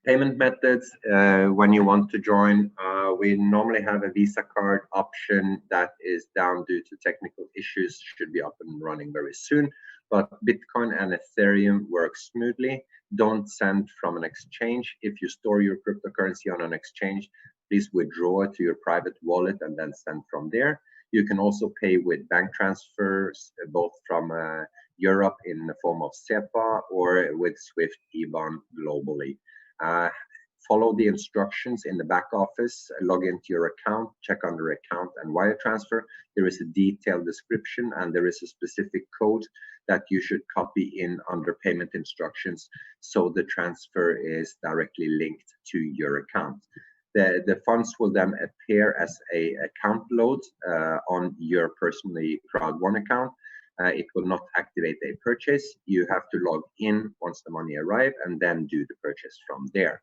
Payment methods, when you want to join, we normally have a Visa card option that is down due to technical issues, should be up and running very soon. But Bitcoin and Ethereum work smoothly. Don't send from an exchange. If you store your cryptocurrency on an exchange, please withdraw it to your private wallet and then send from there. You can also pay with bank transfers, both from Europe in the form of SEPA or with Swift IBAN globally. Uh, Follow the instructions in the back office, log into your account, check under account and wire transfer. There is a detailed description and there is a specific code that you should copy in under payment instructions so the transfer is directly linked to your account. The funds will then appear as a account load on your personally Crowd1 account. It will not activate a purchase. You have to log in once the money arrives and then do the purchase from there.